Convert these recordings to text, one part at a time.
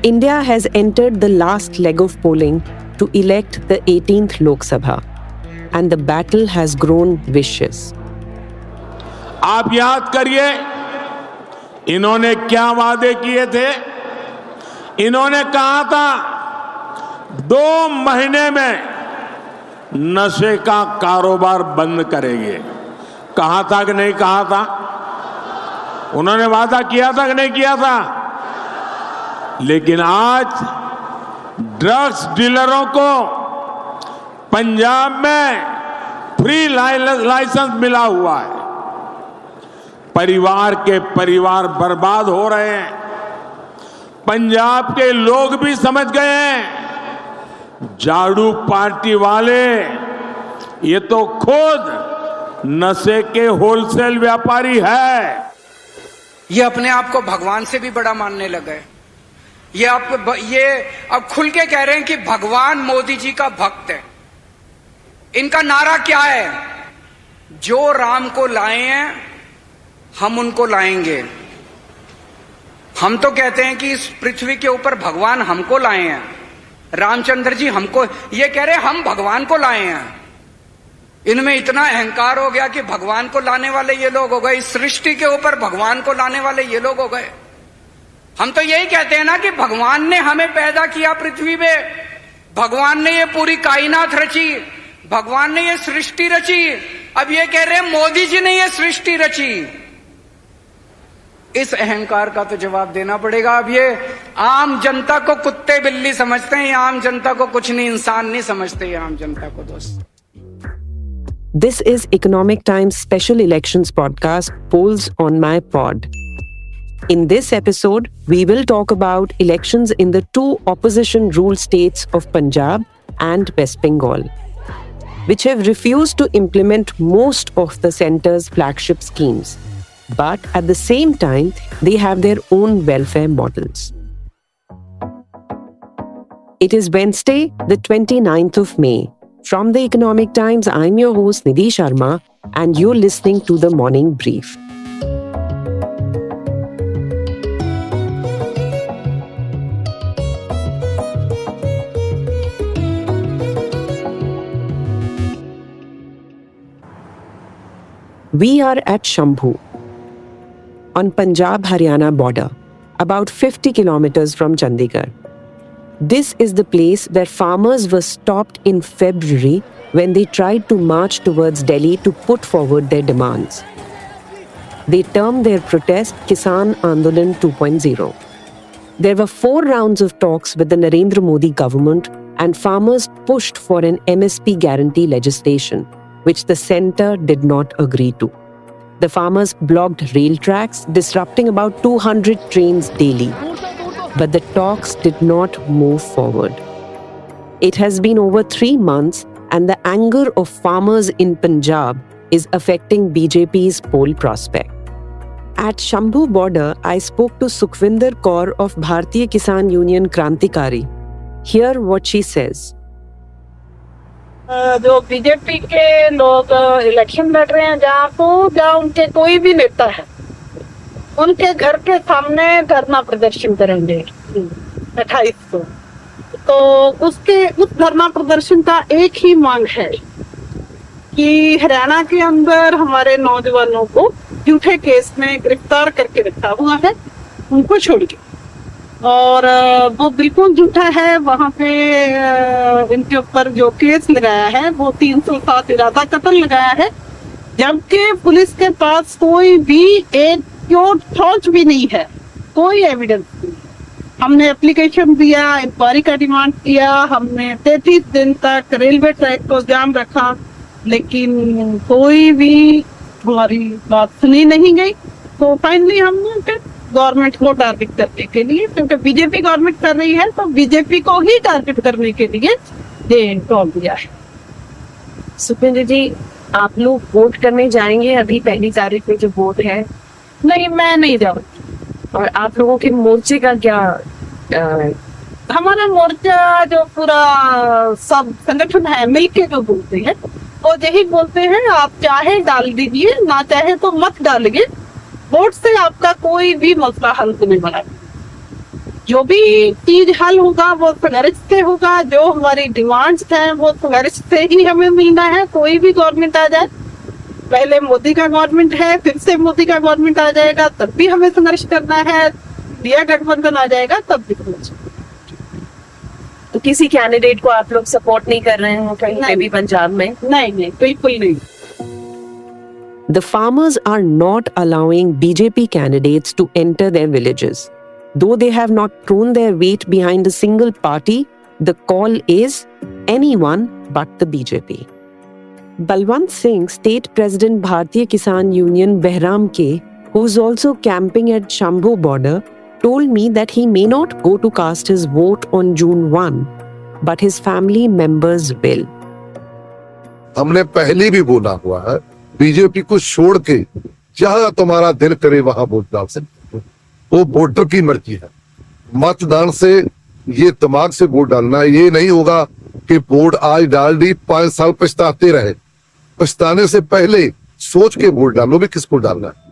India has entered the last leg of polling to elect the 18th Lok Sabha, and the battle has grown vicious. आप याद करिए, इन्होंने क्या वादे किए थे। इन्होंने कहा था 2 महीने में नशे का कारोबार बंद करेंगे। कहा था कि नहीं कहा था? उन्होंने वादा किया था कि नहीं किया था? लेकिन आज ड्रग्स डीलरों को पंजाब में फ्री लाइसेंस मिला हुआ है। परिवार के परिवार बर्बाद हो रहे हैं। पंजाब के लोग भी समझ गए हैं, झाड़ू पार्टी वाले ये तो खुद नशे के होलसेल व्यापारी है। ये अपने आप को भगवान से भी बड़ा मानने लगे। ये अब खुल के कह रहे हैं कि भगवान मोदी जी का भक्त है। इनका नारा क्या है? जो राम को लाए हैं हम उनको लाएंगे। हम तो कहते हैं कि इस पृथ्वी के ऊपर भगवान हमको लाए हैं। रामचंद्र जी हमको, ये कह रहे हैं हम भगवान को लाए हैं। इनमें इतना अहंकार हो गया कि भगवान को लाने वाले ये लोग हो गए। इस सृष्टि के ऊपर भगवान को लाने वाले ये लोग हो गए। हम तो यही कहते हैं ना कि भगवान ने हमें पैदा किया पृथ्वी पे, भगवान ने ये पूरी कायनात रची, भगवान ने ये सृष्टि रची। अब ये कह रहे हैं मोदी जी ने ये सृष्टि रची। इस अहंकार का तो जवाब देना पड़ेगा। अब ये आम जनता को कुत्ते बिल्ली समझते हैं, आम जनता को कुछ नहीं, इंसान नहीं समझते ये आम जनता को। दोस्त, This is Economic Times Special Elections Podcast, Polls on My Pod. In this episode, we will talk about elections in the 2 opposition-ruled states of Punjab and West Bengal, which have refused to implement most of the centre's flagship schemes. But at the same time, they have their own welfare models. It is Wednesday, the 29th of May. From the Economic Times, I'm your host Nidhi Sharma, and you're listening to the Morning Brief. We are at Shambhu, on Punjab-Haryana border, about 50 kilometers from Chandigarh. This is the place where farmers were stopped in February when they tried to march towards Delhi to put forward their demands. They termed their protest Kisan Andolan 2.0. There were 4 rounds of talks with the Narendra Modi government, and farmers pushed for an MSP guarantee legislation, which the centre did not agree to. The farmers blocked rail tracks, disrupting about 200 trains daily. But the talks did not move forward. It has been over 3 months, and the anger of farmers in Punjab is affecting BJP's poll prospect. At Shambhu border, I spoke to Sukhvinder Kaur of Bharatiya Kisan Union Krantikari. Hear what she says. जो BJP के लोग election लड़ रहे हैं जहाँ को, जहाँ उनके कोई भी नेता है, उनके घर के सामने धरना प्रदर्शन करेंगे 28 को। तो उस धरना प्रदर्शन का एक ही मांग है कि हरियाणा के अंदर हमारे नौजवानों को झूठे केस में गिरफ्तार करके रखा हुआ है, उनको छोड़िए। और वो बिल्कुल झूठा है। वहां पे इनके ऊपर जो केस लगाया है वो 307 इरादा कत्ल लगाया है, जबकि पुलिस के पास कोई भी एक थॉट भी नहीं है, कोई एविडेंस नहीं। हमने एप्लीकेशन दिया, इंक्वायरी का डिमांड किया, हमने 33 दिन तक रेलवे ट्रैक को जाम रखा, लेकिन कोई भी हमारी बात सुनी नहीं गई। तो फाइनली हमने फिर गवर्नमेंट को टारगेट करने के लिए, क्योंकि बीजेपी गवर्नमेंट कर रही है, तो बीजेपी को ही टारगेट करने के लिए ये कॉल दिया है। सुखविंदर जी, आप लोग वोट करने जाएंगे? अभी 1 तारीख में जो वोट है। नहीं, मैं नहीं जाऊंगी। और आप लोगों के मोर्चे का क्या? हमारा मोर्चा जो पूरा सब संगठन है मिलके जो बोलते हैं, वो यही बोलते हैं आप चाहे डाल दीजिए, ना चाहे तो मत डालिए, वोट से आपका कोई भी मसला हल नहीं बना। जो भी चीज हल होगा वो संघर्ष से होगा, जो हमारी डिमांड्स हैं वो संघर्ष से ही हमें मिलना है। कोई भी गवर्नमेंट आ जाए, पहले मोदी का गवर्नमेंट है, फिर से मोदी का गवर्नमेंट आ जाएगा, तब भी हमें संघर्ष करना है। इंडिया गठबंधन आ जाएगा तब भी संघर्ष। तो किसी कैंडिडेट को आप लोग सपोर्ट नहीं कर रहे हैं कहीं पे भी पंजाब में? नहीं, बिल्कुल नहीं। The farmers are not allowing BJP candidates to enter their villages. Though they have not thrown their weight behind a single party, the call is anyone but the BJP. Balwant Singh, State President Bharatiya Kisan Union Behram Ke, who is also camping at Shambhu border, told me that he may not go to cast his vote on June 1, but his family members will. हमने पहले भी बोला हुआ है, BJP को छोड़ के जहां तुम्हारा दिल करे वहां वोट डाल सकते हो। वो वोटर की मर्जी है। मतदान से ये दिमाग से वोट डालना, ये नहीं होगा कि वोट आज डाल दी 5 साल पछताते रहे। पछताने से पहले सोच के वोट डालो भी किसको डालना है।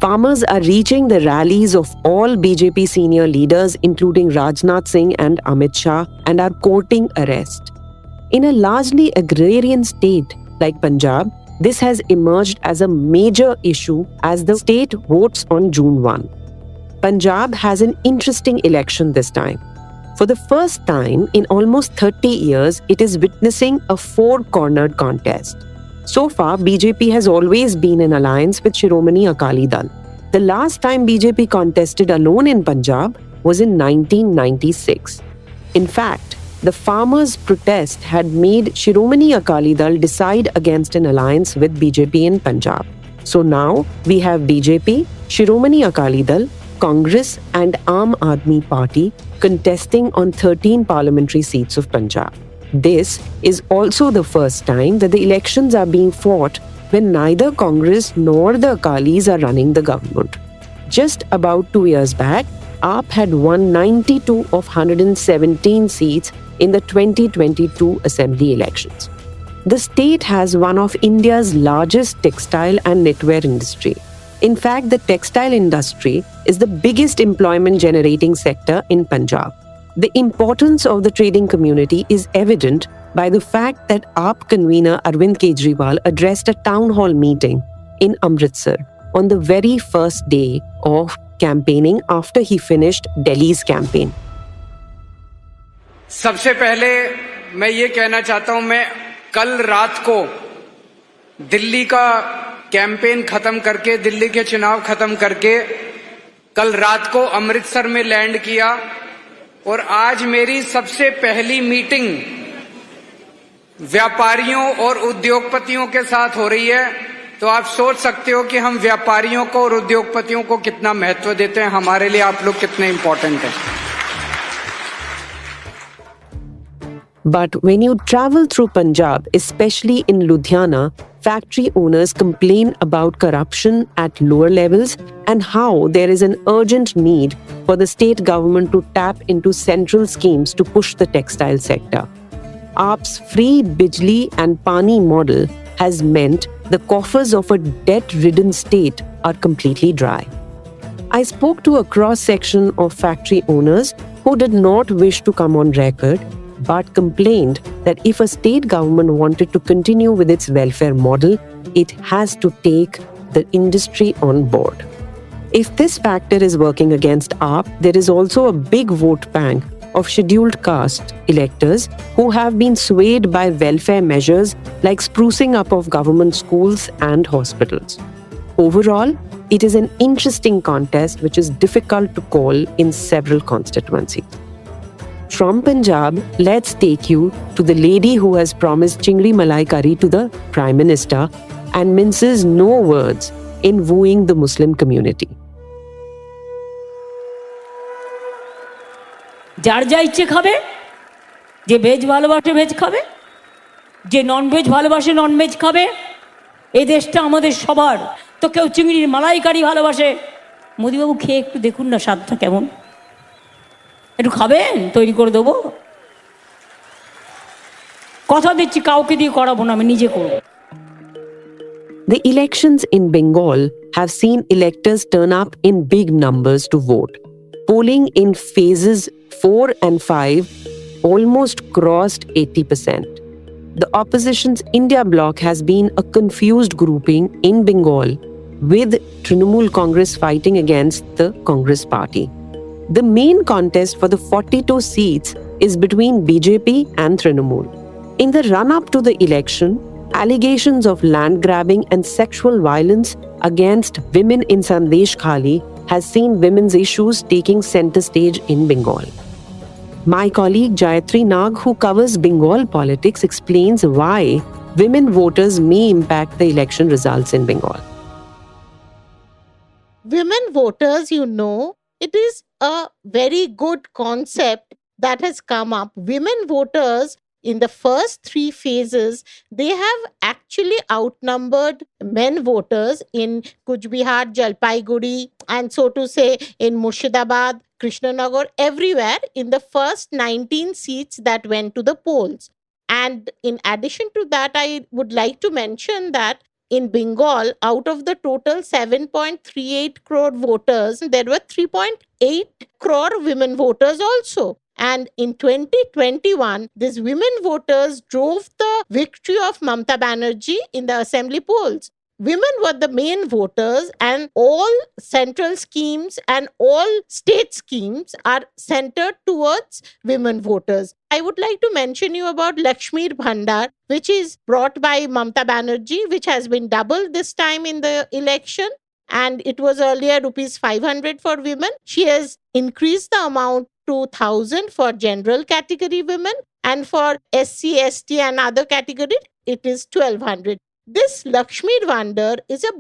Farmers are reaching the rallies of all BJP senior leaders, including Rajnath Singh and Amit Shah, and are courting arrest. In a largely agrarian state like Punjab, this has emerged as a major issue as the state votes on June 1. Punjab has an interesting election this time. For the first time in almost 30 years, it is witnessing a four-cornered contest. So far, BJP has always been in alliance with Shiromani Akali Dal. The last time BJP contested alone in Punjab was in 1996. In fact, the farmers' protest had made Shiromani Akali Dal decide against an alliance with BJP in Punjab. So now we have BJP, Shiromani Akali Dal, Congress and Aam Aadmi Party contesting on 13 parliamentary seats of Punjab. This is also the first time that the elections are being fought when neither Congress nor the Akalis are running the government. Just about 2 years back, AAP had won 92 of 117 seats in the 2022 assembly elections. The state has one of India's largest textile and knitwear industry. In fact, the textile industry is the biggest employment generating sector in Punjab. The importance of the trading community is evident by the fact that AAP convener Arvind Kejriwal addressed a town hall meeting in Amritsar on the very first day of campaigning after he finished Delhi's campaign. सबसे पहले मैं ये कहना चाहता हूं, मैं कल रात को दिल्ली का कैंपेन खत्म करके, दिल्ली के चुनाव खत्म करके कल रात को अमृतसर में लैंड किया और आज मेरी सबसे पहली मीटिंग व्यापारियों और उद्योगपतियों के साथ हो रही है। तो आप सोच सकते हो कि हम व्यापारियों को और उद्योगपतियों को कितना महत्व देते हैं, हमारे लिए आप लोग कितने इंपॉर्टेंट हैं। But when you travel through Punjab, especially in Ludhiana, factory owners complain about corruption at lower levels and how there is an urgent need for the state government to tap into central schemes to push the textile sector. AAP's free Bijli and Pani model has meant the coffers of a debt-ridden state are completely dry. I spoke to a cross-section of factory owners who did not wish to come on record but complained that if a state government wanted to continue with its welfare model, it has to take the industry on board. If this factor is working against AAP, there is also a big vote bank of scheduled caste electors who have been swayed by welfare measures like sprucing up of government schools and hospitals. Overall, it is an interesting contest which is difficult to call in several constituencies. From Punjab, let's take you to the lady who has promised Chingri Malai Curry to the Prime Minister and minces no words in wooing the Muslim community. যার যা ইচ্ছে খাবে, যে veg ভালোবাসে veg খাবে, যে non veg ভালোবাসে non veg খাবে। এই দেশটা আমাদের সবার। তো কেউ চিংড়ির মালাইকারি ভালোবাসে, মোদিবাবু খেয়ে একটু দেখুন না স্বাদটা কেমন, একটু খাবেন, তৈরি করে দেবো। কথা দিচ্ছি কাউকে দিয়ে করাবো না, আমি নিজে করবো। The elections in Bengal have seen electors turn up in big numbers to vote. Polling in phases 4 and 5 almost crossed 80%. The opposition's India bloc has been a confused grouping in Bengal, with Trinamool Congress fighting against the Congress party. The main contest for the 42 seats is between BJP and Trinamool. In the run-up to the election, allegations of land grabbing and sexual violence against women in Sandesh Khali has seen women's issues taking center stage in Bengal. My colleague Jayatri Nag, who covers Bengal politics, explains why women voters may impact the election results in Bengal. Women voters, it is a very good concept that has come up. Women voters in the first 3 phases, they have actually outnumbered men voters in Cooch Behar, Jalpaiguri, and so to say in Murshidabad, Krishnanagar, everywhere in the first 19 seats that went to the polls. And in addition to that, I would like to mention that in Bengal, out of the total 7.38 crore voters, there were 3.8 crore women voters also. And in 2021, these women voters drove the victory of Mamata Banerjee in the assembly polls. Women were the main voters, and all central schemes and all state schemes are centered towards women voters. I would like to mention you about Lakshmir Bhandar, which is brought by Mamata Banerjee, which has been doubled this time in the election. And it was earlier rupees 500 for women. She has increased the amount to 1,000 for general category women, and for SC, ST and other category, it is 1,200. This Lakshmir Bhandar is a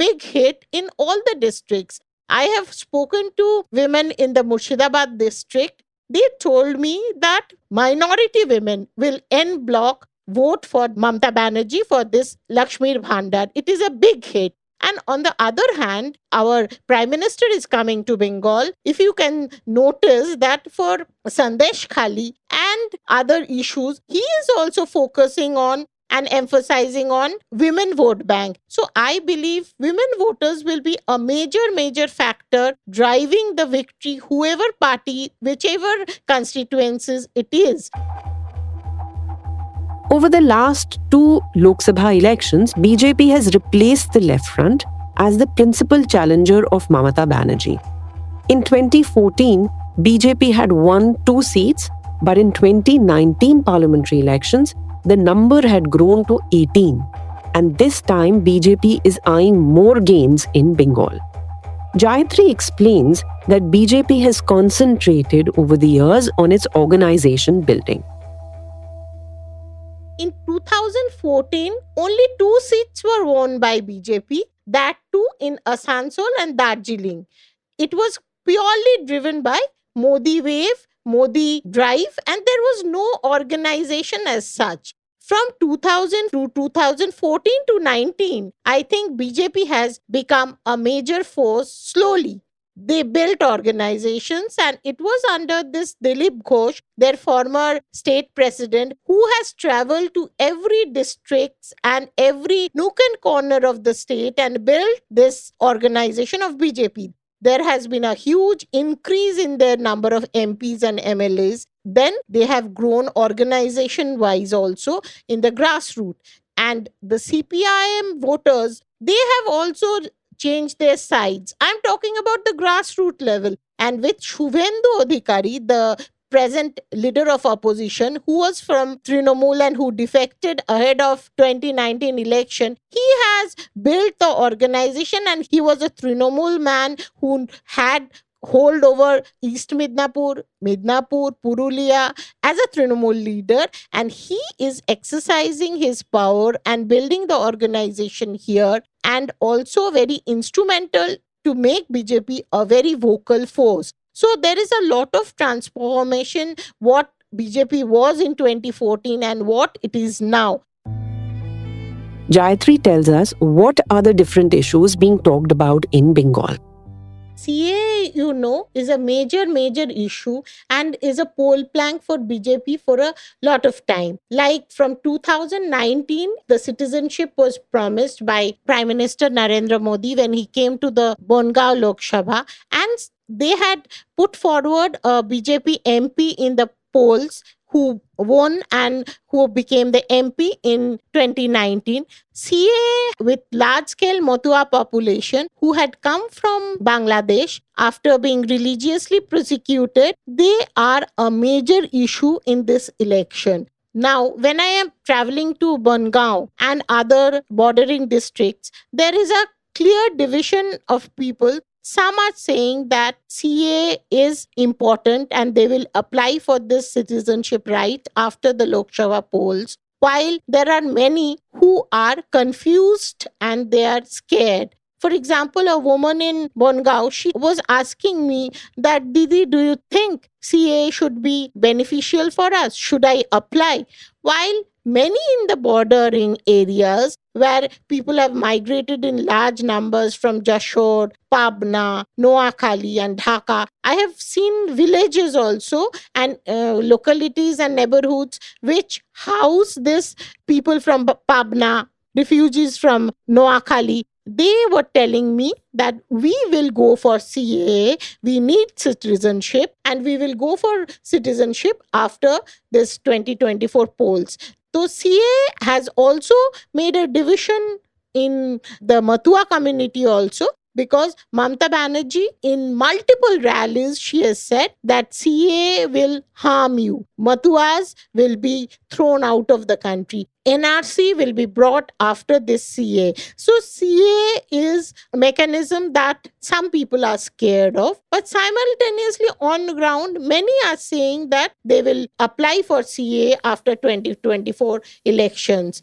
big hit in all the districts. I have spoken to women in the Murshidabad district. They told me that minority women will en bloc vote for Mamata Banerjee for this Lakshmir Bhandar. It is a big hit. And on the other hand, our Prime Minister is coming to Bengal. If you can notice that for Sandesh Khali and other issues, he is also focusing on and emphasizing on women vote bank. So I believe women voters will be a major factor driving the victory, whoever party, whichever constituencies it is. Over the last 2 Lok Sabha elections, BJP has replaced the left front as the principal challenger of Mamata Banerjee. In 2014, BJP had won 2 seats, but in 2019 parliamentary elections, the number had grown to 18. And this time, BJP is eyeing more gains in Bengal. Jayatri explains that BJP has concentrated over the years on its organization building. In 2014, only 2 seats were won by BJP, that too in Asansol and Darjeeling. It was purely driven by Modi wave, Modi drive, and there was no organization as such. From 2000 to 2014 to 19, I think BJP has become a major force slowly. They built organizations, and it was under this Dilip Ghosh, their former state president, who has traveled to every district and every nook and corner of the state and built this organization of BJP. There has been a huge increase in their number of MPs and MLAs. Then they have grown organization-wise also in the grassroots. And the CPIM voters, they have also changed their sides. I'm talking about the grassroots level. And with Shubhendu Adhikari, the present leader of opposition, who was from Trinamool and who defected ahead of 2019 election, he has built the organization, and he was a Trinamool man who had hold over East Midnapur, Purulia as a Trinamool leader, and he is exercising his power and building the organization here, and also very instrumental to make BJP a very vocal force. So there is a lot of transformation what BJP was in 2014 and what it is now. Jayatri tells us what are the different issues being talked about in Bengal. CAA CAA, is a major issue and is a poll plank for BJP for a lot of time. Like from 2019, the citizenship was promised by Prime Minister Narendra Modi when he came to the Bongaon Lok Sabha, and they had put forward a BJP MP in the polls who won and who became the MP in 2019. CAA with large-scale Motua population who had come from Bangladesh after being religiously persecuted, they are a major issue in this election. Now, when I am traveling to Bongaon and other bordering districts, there is a clear division of people. Some are saying that CAA is important and they will apply for this citizenship right after the Lok Sabha polls, while there are many who are confused and they are scared. For example, a woman in Bongaon, she was asking me that, Didi, do you think CAA should be beneficial for us? Should I apply? While many in the bordering areas where people have migrated in large numbers from Jashore, Pabna, Noakhali and Dhaka, I have seen villages also and localities and neighborhoods which house these people from Pabna, refugees from Noakhali. They were telling me that we will go for CAA, we need citizenship, and we will go for citizenship after this 2024 polls. So CAA has also made a division in the Matua community also, because Mamata Banerjee in multiple rallies, she has said that CAA will harm you. Matuas will be thrown out of the country. NRC will be brought after this CAA. So CAA is a mechanism that some people are scared of, but simultaneously on the ground, many are saying that they will apply for CAA after 2024 elections.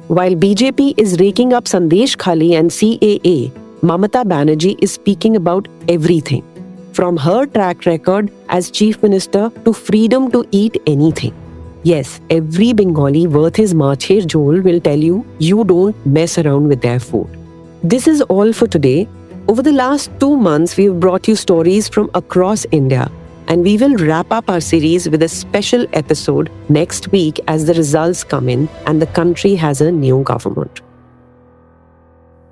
While BJP is raking up Sandesh Khali and CAA, Mamata Banerjee is speaking about everything, from her track record as Chief Minister to freedom to eat anything. Yes, every Bengali worth his macher jhol will tell you don't mess around with their food. This is all for today. Over the last 2 months, we've brought you stories from across India, and we will wrap up our series with a special episode next week as the results come in and the country has a new government.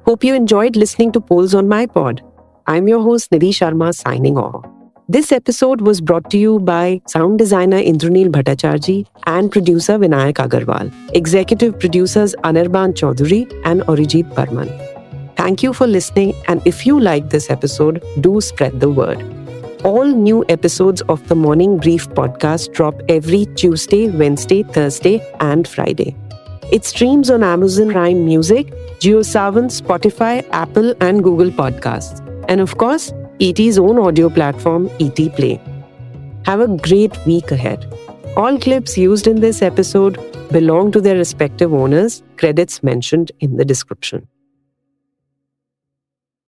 Hope you enjoyed listening to Polls on My Pod. I'm your host Nidhi Sharma signing off. This episode was brought to you by sound designer Indranil Bhattacharjee and producer Vinayak Agarwal, executive producers Anirban Chaudhary and Arijit Barman. Thank you for listening, and if you like this episode, do spread the word. All new episodes of the Morning Brief podcast drop every Tuesday, Wednesday, Thursday, and Friday. It streams on Amazon Prime Music, JioSaavn, Spotify, Apple, and Google Podcasts. And of course, ET's own audio platform, ET Play. Have a great week ahead. All clips used in this episode belong to their respective owners, credits mentioned in the description.